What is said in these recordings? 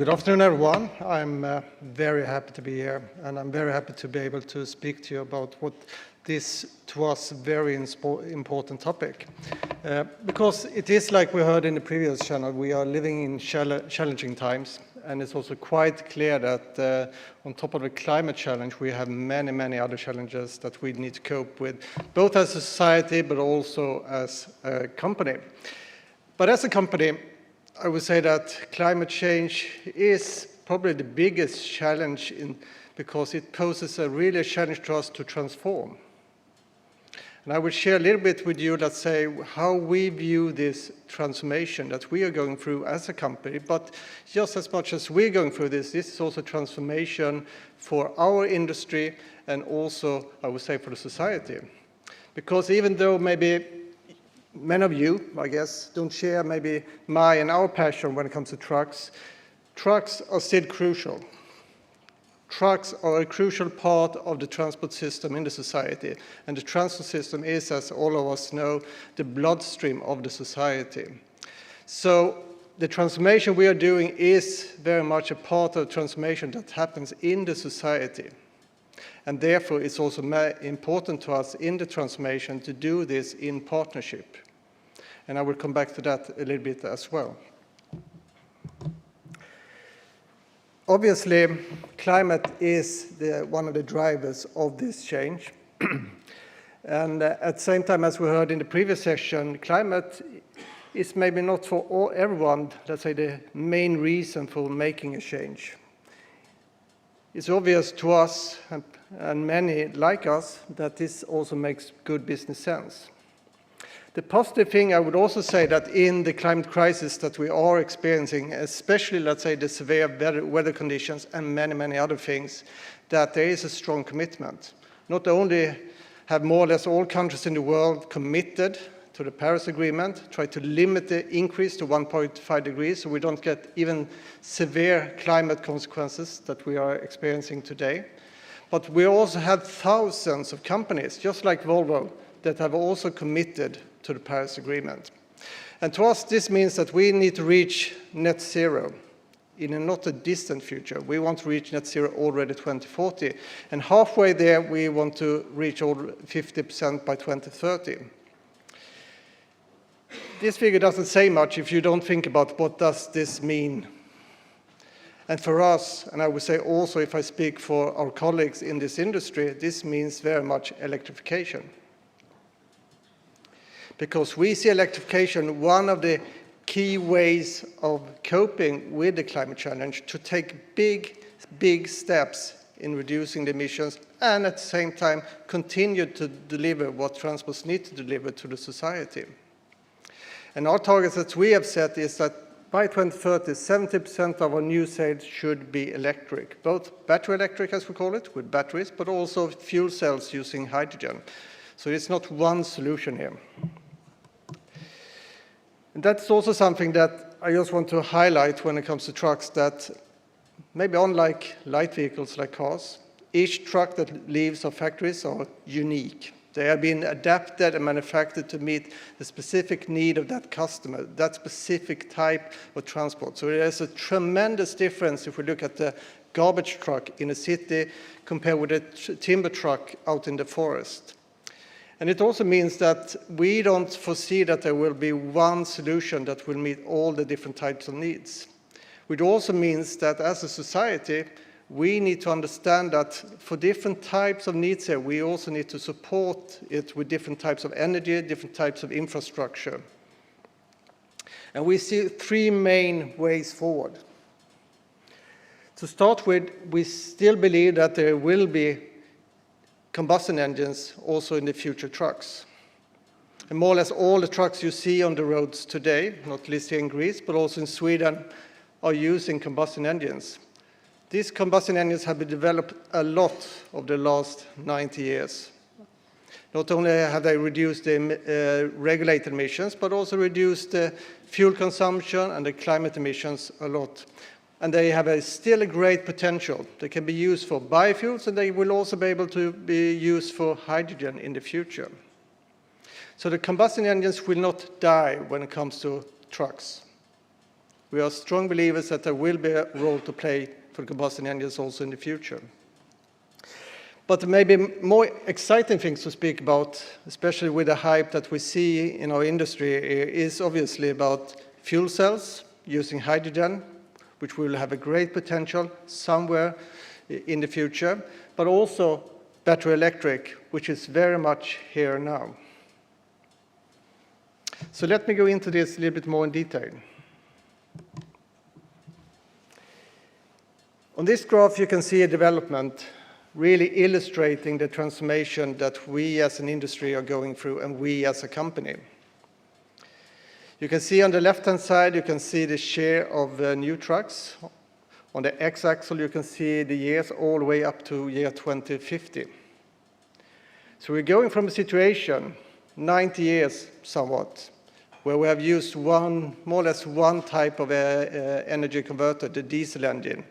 Good afternoon, everyone. I'm very happy to be here, and I'm very happy to be able to speak to you about what this, to us, very important topic. Because it is like we heard in the previous channel, we are living in challenging times, and it's also quite clear that on top of the climate challenge, we have many, many other challenges that we need to cope with, both as a society, but also as a company. But as a company, I would say that climate change is probably the biggest challenge because it poses a really challenge to us to transform. And I will share a little bit with you, let's say, how we view this transformation that we are going through as a company, but just as much as we're going through this is also transformation for our industry and also, I would say, for the society. Because even though maybe many of you, I guess, don't share maybe my and our passion when it comes to trucks. Trucks are still crucial. Trucks are a crucial part of the transport system in the society. And the transport system is, as all of us know, the bloodstream of the society. So the transformation we are doing is very much a part of the transformation that happens in the society. And therefore, it's also important to us in the transformation to do this in partnership. And I will come back to that a little bit as well. Obviously, climate is one of the drivers of this change. And at the same time, as we heard in the previous session, climate is maybe not for everyone, let's say, the main reason for making a change. It's obvious to us, and many like us, that this also makes good business sense. The positive thing I would also say that in the climate crisis that we are experiencing, especially, let's say, the severe weather conditions and many, many other things, that there is a strong commitment. Not only have more or less all countries in the world committed to the Paris Agreement, try to limit the increase to 1.5 degrees so we don't get even severe climate consequences that we are experiencing today. But we also have thousands of companies, just like Volvo, that have also committed to the Paris Agreement. And to us, this means that we need to reach net zero in a not a distant future. We want to reach net zero already 2040. And halfway there, we want to reach 50% by 2030. This figure doesn't say much if you don't think about what does this mean. And for us, and I would say also if I speak for our colleagues in this industry, this means very much electrification. Because we see electrification one of the key ways of coping with the climate challenge, to take big steps in reducing the emissions and at the same time continue to deliver what transports need to deliver to the society. And our targets that we have set is that by 2030, 70% of our new sales should be electric, both battery electric, as we call it, with batteries, but also fuel cells using hydrogen. So it's not one solution here. And that's also something that I just want to highlight when it comes to trucks, that maybe unlike light vehicles like cars, each truck that leaves our factories are unique. They have been adapted and manufactured to meet the specific need of that customer, that specific type of transport. So there's a tremendous difference if we look at the garbage truck in a city compared with a timber truck out in the forest. And it also means that we don't foresee that there will be one solution that will meet all the different types of needs. Which also means that as a society, we need to understand that for different types of needs here, we also need to support it with different types of energy, different types of infrastructure. And we see three main ways forward. To start with, we still believe that there will be combustion engines also in the future trucks. And more or less all the trucks you see on the roads today, not least here in Greece, but also in Sweden, are using combustion engines. These combustion engines have been developed a lot over the last 90 years. Not only have they reduced the regulated emissions, but also reduced the fuel consumption and the climate emissions a lot. And they have still a great potential. They can be used for biofuels, and they will also be able to be used for hydrogen in the future. So the combustion engines will not die when it comes to trucks. We are strong believers that there will be a role to play for combustion engines also in the future. But maybe more exciting things to speak about, especially with the hype that we see in our industry, is obviously about fuel cells using hydrogen, which will have a great potential somewhere in the future, but also battery electric, which is very much here now. So let me go into this a little bit more in detail. On this graph, you can see a development really illustrating the transformation that we as an industry are going through and we as a company. You can see on the left-hand side, you can see the share of new trucks. On the x-axis, you can see the years all the way up to year 2050. So we're going from a situation, 90 years somewhat, where we have used more or less one type of energy converter, the diesel engine,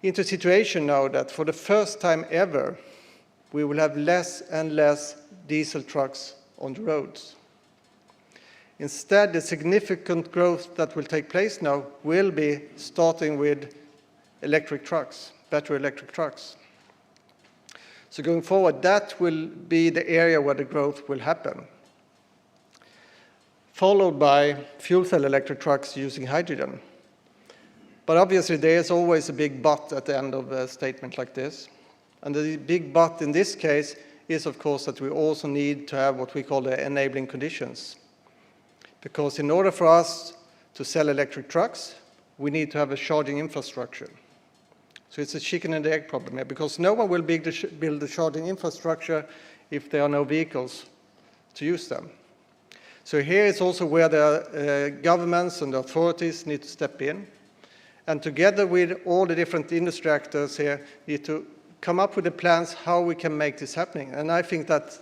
into a situation now that for the first time ever, we will have less and less diesel trucks on the roads. Instead, the significant growth that will take place now will be starting with electric trucks, battery electric trucks. So going forward, that will be the area where the growth will happen, followed by fuel cell electric trucks using hydrogen. But obviously, there is always a big but at the end of a statement like this. And the big but in this case is, of course, that we also need to have what we call the enabling conditions. Because in order for us to sell electric trucks, we need to have a charging infrastructure. So it's a chicken and egg problem here, because no one will build the charging infrastructure if there are no vehicles to use them. So here is also where the governments and the authorities need to step in. And together with all the different industry actors here, need to come up with the plans how we can make this happening. And I think that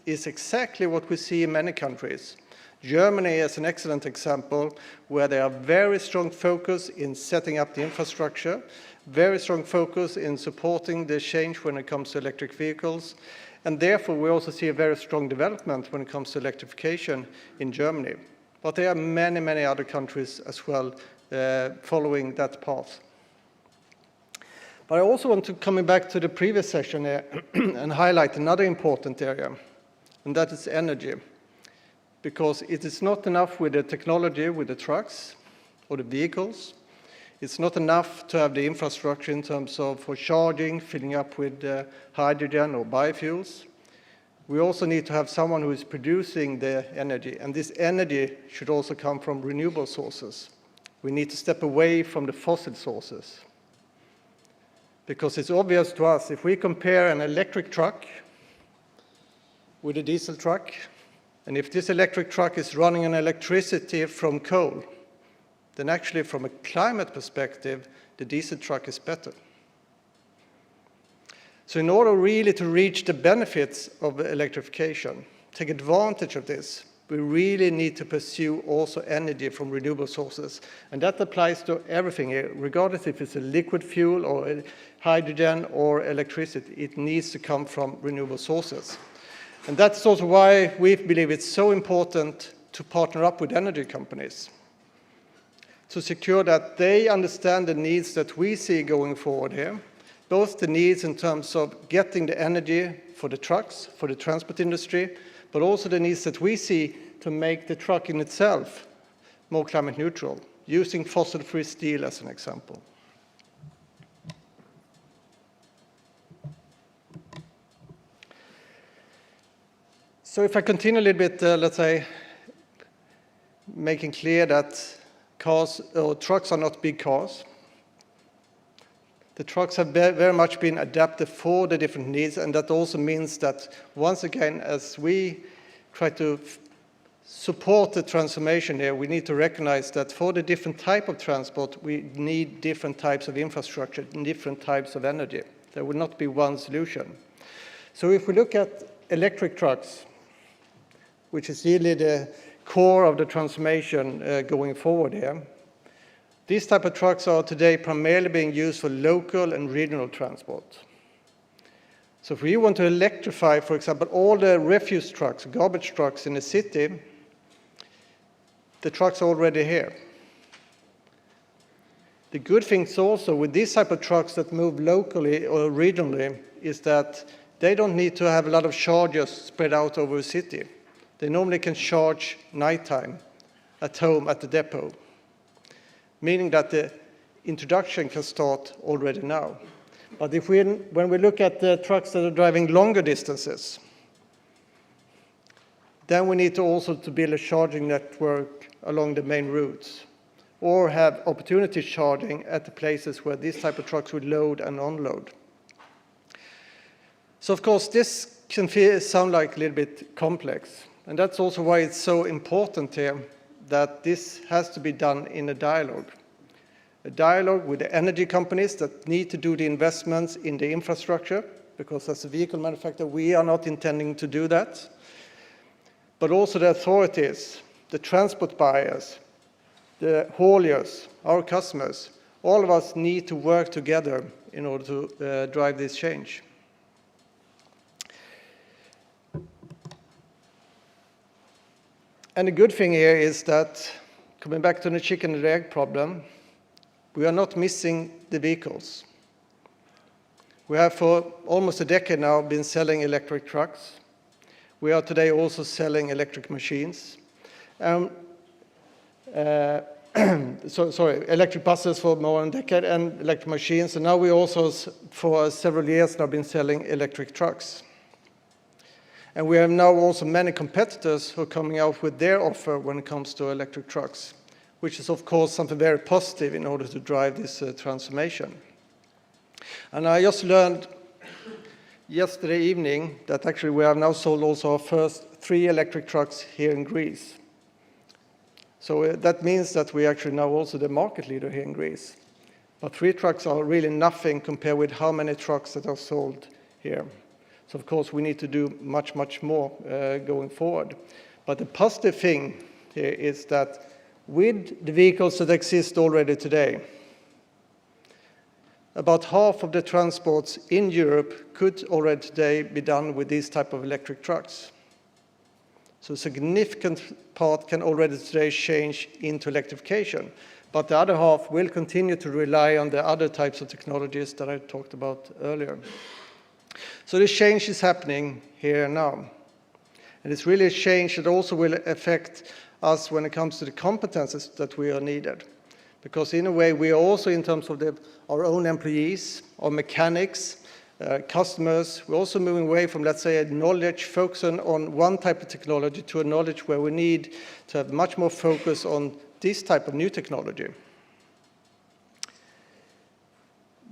is exactly what we see in many countries. Germany is an excellent example where there are very strong focus in setting up the infrastructure, very strong focus in supporting the change when it comes to electric vehicles. And therefore, we also see a very strong development when it comes to electrification in Germany. But there are many, many other countries as well following that path. But I also want to come back to the previous session here and highlight another important area, and that is energy. Because it is not enough with the technology, with the trucks or the vehicles. It's not enough to have the infrastructure in terms of for charging, filling up with hydrogen or biofuels. We also need to have someone who is producing the energy, and this energy should also come from renewable sources. We need to step away from the fossil sources. Because it's obvious to us, if we compare an electric truck with a diesel truck, and if this electric truck is running on electricity from coal, then actually from a climate perspective, the diesel truck is better. So in order really to reach the benefits of electrification, take advantage of this, we really need to pursue also energy from renewable sources. And that applies to everything, regardless if it's a liquid fuel or hydrogen or electricity, it needs to come from renewable sources. And that's also why we believe it's so important to partner up with energy companies to secure that they understand the needs that we see going forward here, both the needs in terms of getting the energy for the trucks, for the transport industry, but also the needs that we see to make the truck in itself more climate neutral, using fossil-free steel as an example. So if I continue a little bit, let's say, making clear that cars or trucks are not big cars. The trucks have very much been adapted for the different needs, and that also means that, once again, as we try to support the transformation here, we need to recognize that for the different type of transport, we need different types of infrastructure and different types of energy. There will not be one solution. So if we look at electric trucks, which is really the core of the transformation going forward here, these type of trucks are today primarily being used for local and regional transport. So if we want to electrify, for example, all the refuse trucks, garbage trucks in the city, the trucks are already here. The good things also with these type of trucks that move locally or regionally is that they don't need to have a lot of chargers spread out over a city. They normally can charge nighttime at home at the depot, meaning that the introduction can start already now. But when we look at the trucks that are driving longer distances, then we need to also to build a charging network along the main routes, or have opportunity charging at the places where these type of trucks would load and unload. So of course this can sound like a little bit complex, and that's also why it's so important here that this has to be done in a dialogue with the energy companies that need to do the investments in the infrastructure, because as a vehicle manufacturer we are not intending to do that, but also the authorities, the transport buyers, the hauliers, our customers. All of us need to work together in order to drive this change. And the good thing here is that, coming back to the chicken and egg problem, we are not missing the vehicles. We have for almost a decade now been selling electric trucks. We are today also selling electric machines. Electric buses for more than a decade and electric machines. And now we also, for several years now, been selling electric trucks. And we have now also many competitors who are coming out with their offer when it comes to electric trucks, which is of course something very positive in order to drive this transformation. And I just learned yesterday evening that actually we have now sold also our first 3 electric trucks here in Greece. So that means that we actually now also the market leader here in Greece. But 3 trucks are really nothing compared with how many trucks that are sold here. So of course we need to do much, much more going forward. But the positive thing here is that with the vehicles that exist already today, about half of the transports in Europe could already today be done with these type of electric trucks. So a significant part can already today change into electrification, but the other half will continue to rely on the other types of technologies that I talked about earlier. So this change is happening here and now. And it's really a change that also will affect us when it comes to the competences that we are needed. Because in a way, we are also, in terms of our own employees, our mechanics, customers, we're also moving away from, let's say, a knowledge focus on one type of technology to a knowledge where we need to have much more focus on this type of new technology.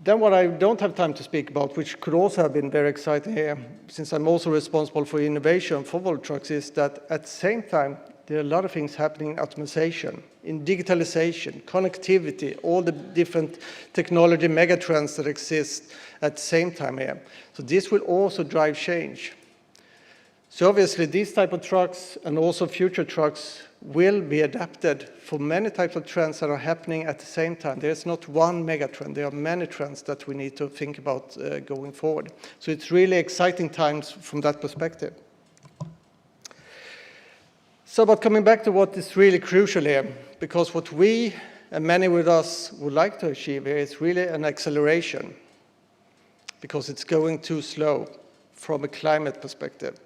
Then what I don't have time to speak about, which could also have been very exciting here, since I'm also responsible for innovation for Volvo Trucks, is that at the same time, there are a lot of things happening in optimization, in digitalization, connectivity, all the different technology megatrends that exist at the same time here. So this will also drive change. So obviously these type of trucks and also future trucks will be adapted for many types of trends that are happening at the same time. There's not one megatrend, there are many trends that we need to think about going forward. So it's really exciting times from that perspective. So, but coming back to what is really crucial here, because what we and many with us would like to achieve here is really an acceleration, because it's going too slow from a climate perspective.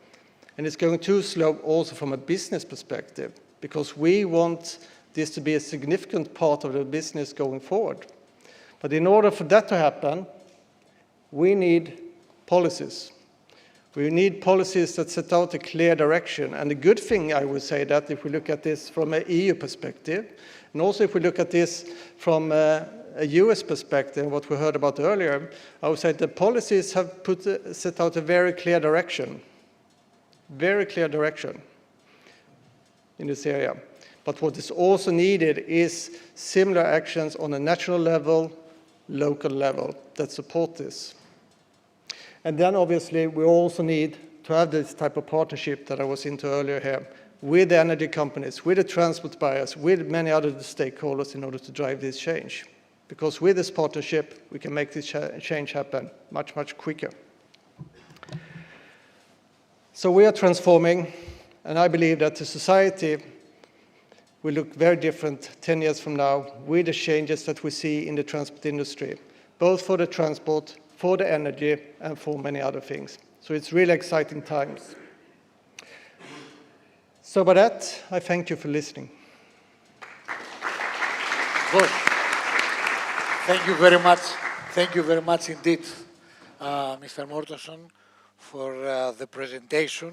And it's going too slow also from a business perspective, because we want this to be a significant part of the business going forward. But in order for that to happen, we need policies. We need policies that set out a clear direction. And the good thing, I would say, that if we look at this from an EU perspective, and also if we look at this from a US perspective, what we heard about earlier, I would say the policies have set out a very clear direction in this area. But what is also needed is similar actions on a national level, local level that support this. And then obviously we also need to have this type of partnership that I was into earlier here with the energy companies, with the transport buyers, with many other stakeholders in order to drive this change. Because with this partnership, we can make this change happen much, much quicker. So we are transforming, and I believe that the society will look very different 10 years from now with the changes that we see in the transport industry, both for the transport, for the energy, and for many other things. So it's really exciting times. So by that, I thank you for listening. Good. Thank you very much. Thank you very much indeed, Mr. Mårtensson, for the presentation.